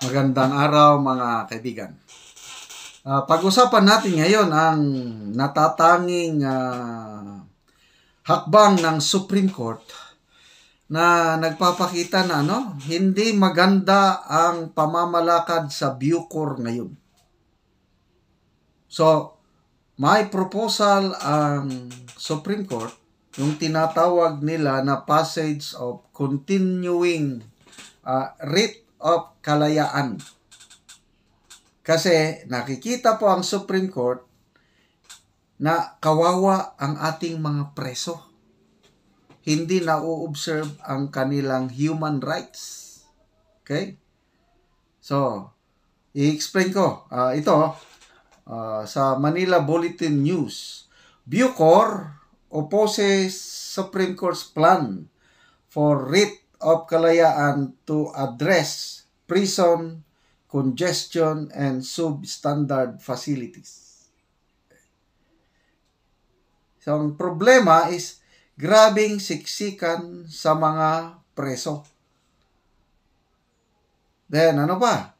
Magandang araw mga kaibigan. Pag-usapan natin ngayon ang natatanging hakbang ng Supreme Court na nagpapakita na hindi maganda ang pamamalakad sa Bucor ngayon. So, may proposal ang Supreme Court, yung tinatawag nila na passage of continuing writ of kalayaan. Kasi nakikita po ang Supreme Court na kawawa ang ating mga preso. Hindi na-observe ang kanilang human rights. Okay? So, i-explain ko. Ito, sa Manila Bulletin News, Bucor opposes Supreme Court's plan for writ of kalayaan to address prison congestion and substandard facilities. So, ang problema is grabing siksikan sa mga preso. Then, ano pa?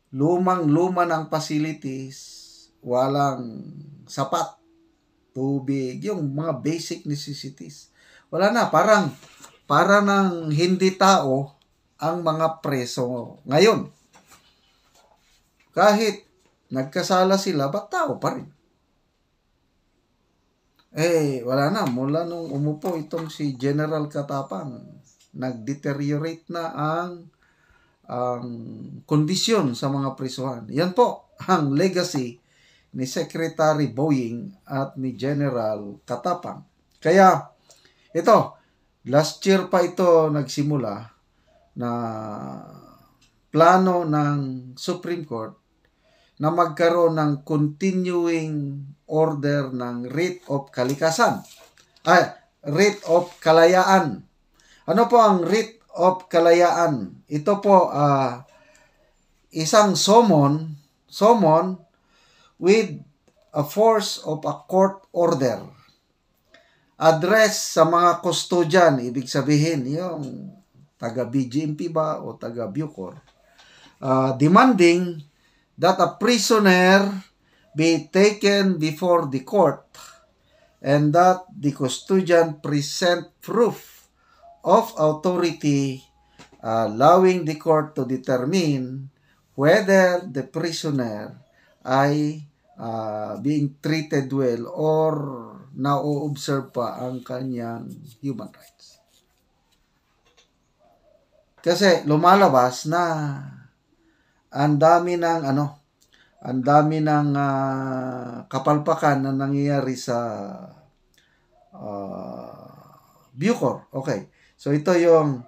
Lumang-luma ng facilities, walang sapat, tubig, yung mga basic necessities. Wala na, para ng hindi tao ang mga preso ngayon. Kahit nagkasala sila, ba't tao pa rin? Wala na. Mula nung umupo itong si General Katapang, nag-deteriorate na ang kondisyon sa mga presuhan. Yan po ang legacy ni Secretary Boying at ni General Katapang. Kaya, ito, last year pa ito nagsimula na plano ng Supreme Court na magkaroon ng continuing order ng writ of kalikasan. Writ of kalayaan. Ano po ang writ of kalayaan? Ito po isang summon with a force of a court order. Address sa mga custodian, ibig sabihin yung taga BGMP ba o taga Bucor, demanding that a prisoner be taken before the court and that the custodian present proof of authority, allowing the court to determine whether the prisoner ay being treated well or na-observe pa ang kanyang human rights. Kasi lumalabas na ang dami ng kapalpakan na nangyayari sa Bucor. Okay. So ito yung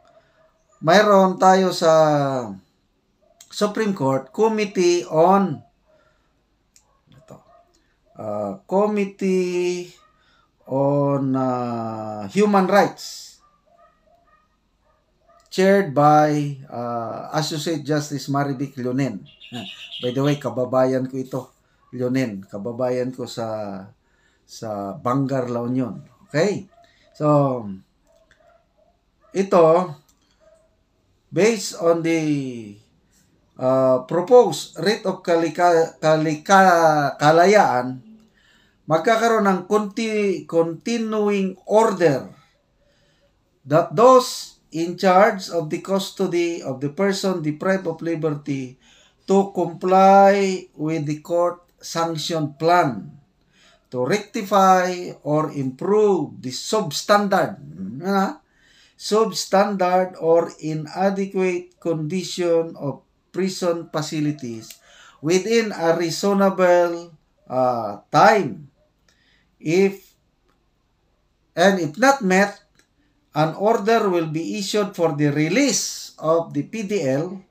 mayroon tayo sa Supreme Court Committee on Human Rights, chaired by Associate Justice Marivic Leonen. By the way, kababayan ko ito, Leonen. Kababayan ko sa Bangar, La Union. Okay? So, ito, based on the proposed writ of kalayaan, magkakaroon ng continuing order that those in charge of the custody of the person deprived of liberty to comply with the court-sanctioned plan to rectify or improve the substandard or inadequate condition of prison facilities within a reasonable time. If not met, an order will be issued for the release of the PDL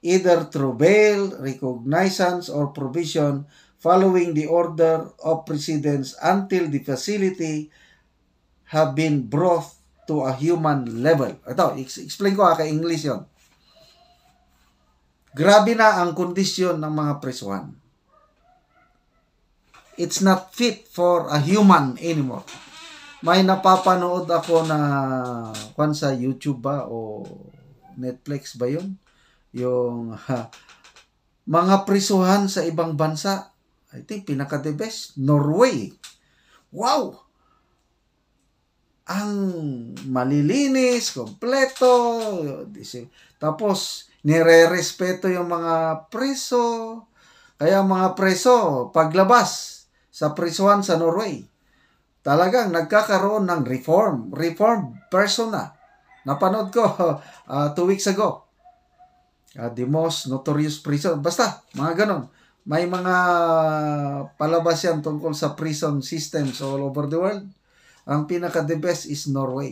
either through bail, recognizance, or provision following the order of precedence until the facility have been brought to a human level. Ito, explain ko kay English yon. Grabe na ang kondisyon ng mga presuhan. It's not fit for a human anymore. May napapanood ako na sa YouTube ba o Netflix ba yun? yung mga prisuhan sa ibang bansa. I think pinaka-the best, Norway. Wow! Ang malilinis, kompleto. Tapos, nire-respeto yung mga preso. Kaya mga preso, paglabas sa prisuhan sa Norway, talagang nagkakaroon ng reform person na. Napanood ko 2 weeks ago. The most notorious prison. Basta, mga ganon. May mga palabas yan tungkol sa prison systems all over the world. Ang pinaka-the best is Norway.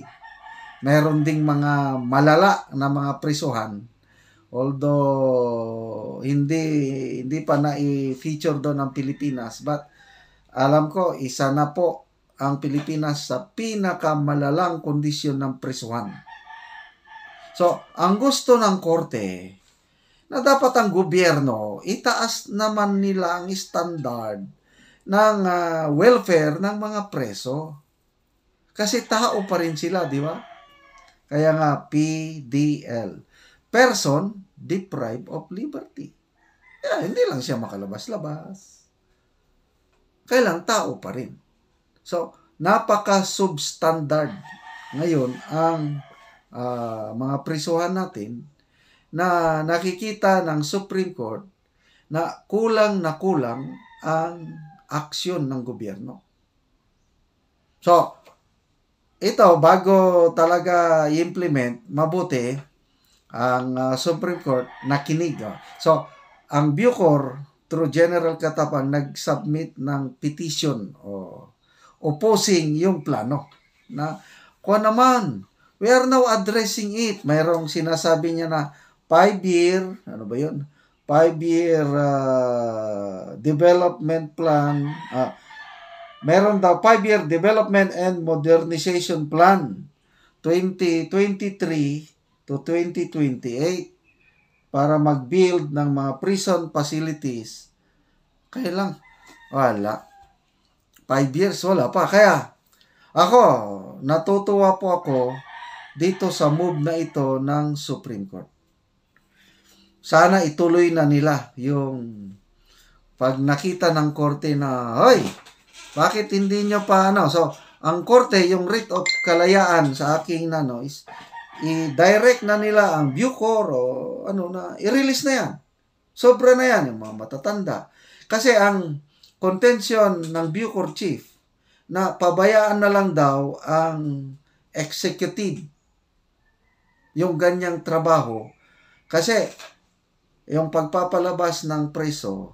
Meron ding mga malala na mga prisuhan. Although, hindi pa na-feature doon ang Pilipinas. But, alam ko, isa na po ang Pilipinas sa pinakamalalang kondisyon ng prisuhan. So, ang gusto ng korte, na dapat ang gobyerno, itaas naman nila ang standard ng welfare ng mga preso. Kasi tao pa rin sila, di ba? Kaya nga, PDL. Person deprived of liberty. Hindi lang siya makalabas-labas. Kailang tao pa rin. So, napaka-substandard ngayon ang mga prisuhan natin na nakikita ng Supreme Court na kulang ang aksyon ng gobyerno. So, ito, bago talaga i-implement, mabuti ang Supreme Court nakinig. So, ang Bucor, through General Katapang, nag-submit ng petition opposing yung plano. Na, kung naman, we are now addressing it. Mayroong sinasabi niya na 5-year, ano ba yun? 5-year development plan. Meron daw 5-year development and modernization plan 2023 to 2028 para mag-build ng mga prison facilities. Kailan? Wala. 5 years, wala pa. Kaya, ako, natutuwa po ako dito sa move na ito ng Supreme Court. Sana ituloy na nila yung pag nakita ng korte na, hoy, bakit hindi nyo pa So, ang korte, yung writ of kalayaan sa aking is i-direct na nila ang Bucor i-release na yan. Sobra na yan, yung mga matatanda. Kasi ang contention ng Bucor chief na pabayaan na lang daw ang executive yung ganyang trabaho. Kasi yung pagpapalabas ng preso,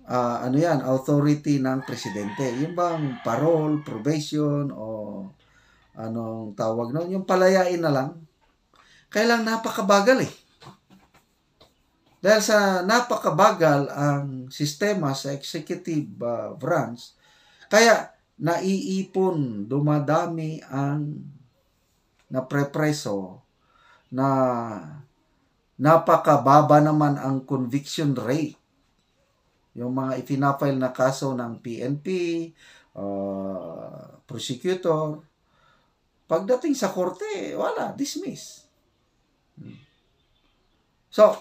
authority ng presidente. Yung bang parole, probation, o anong tawag nun, yung palayain na lang. Kailang napakabagal Dahil sa napakabagal ang sistema sa executive branch, kaya naiipon, dumadami ang naprepreso na napakababa naman ang conviction rate. Yung mga itinafile na kaso ng PNP, prosecutor, pagdating sa korte, wala, dismiss. So,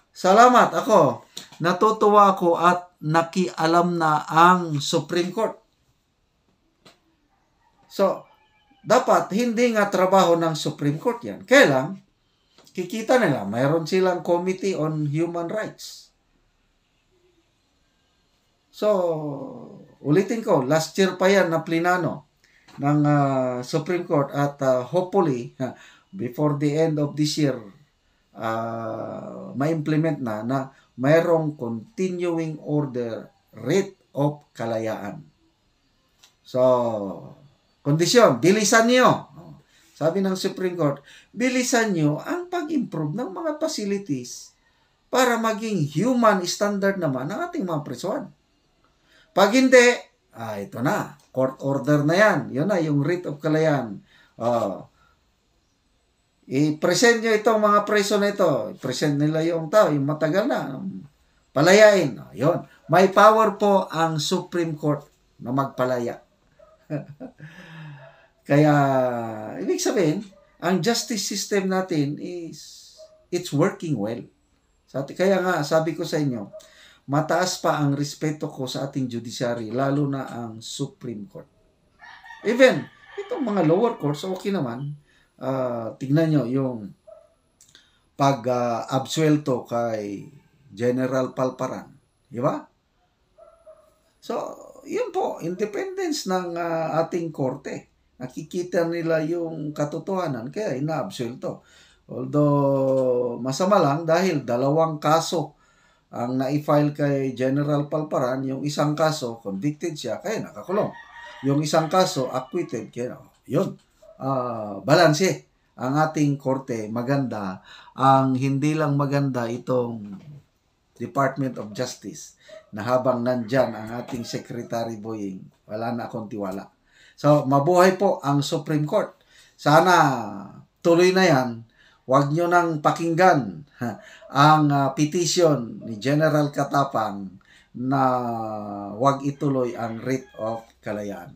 salamat ako. Natutuwa ako at nakialam na ang Supreme Court. So, dapat hindi nga trabaho ng Supreme Court yan. Kailan? Kikita nila, mayroon silang Committee on Human Rights. So, ulitin ko, last year pa yan na plinano ng Supreme Court at hopefully, before the end of this year, ma-implement na mayroong continuing order writ of kalayaan. So, kondisyon, bilisan niyo. Sabi ng Supreme Court, bilisan nyo ang pag-improve ng mga facilities para maging human standard naman ang ating mga prisuhan. Pag hindi, ito na, court order na yan. Yun na, yung writ of kalayaan. I-present nyo itong mga preso na ito. I-present nila yung tao, yung matagal na. Palayain. Yun. May power po ang Supreme Court na magpalaya. Kaya, ibig sabihin, ang justice system natin it's working well. Kaya nga, sabi ko sa inyo, mataas pa ang respeto ko sa ating judiciary, lalo na ang Supreme Court. Even, itong mga lower courts, okay naman. Tignan nyo yung pag-absuelto kay General Palparan. Di ba? So, yun po, independence ng ating korte. Nakikita nila yung katotohanan, kaya inaabsuelto. Although, masama lang dahil 2 kaso ang na-file kay General Palparan. Yung isang kaso, convicted siya, kaya nakakulong. Yung isang kaso, acquitted, kaya yun. Balanse ang ating korte. Maganda. Ang hindi lang maganda itong Department of Justice na habang nandyan ang ating Secretary Boying, wala na akong tiwala. So, mabuhay po ang Supreme Court. Sana tuloy na yan. Huwag nyo nang pakinggan ang petition ni General Katapang na huwag ituloy ang writ of kalayaan.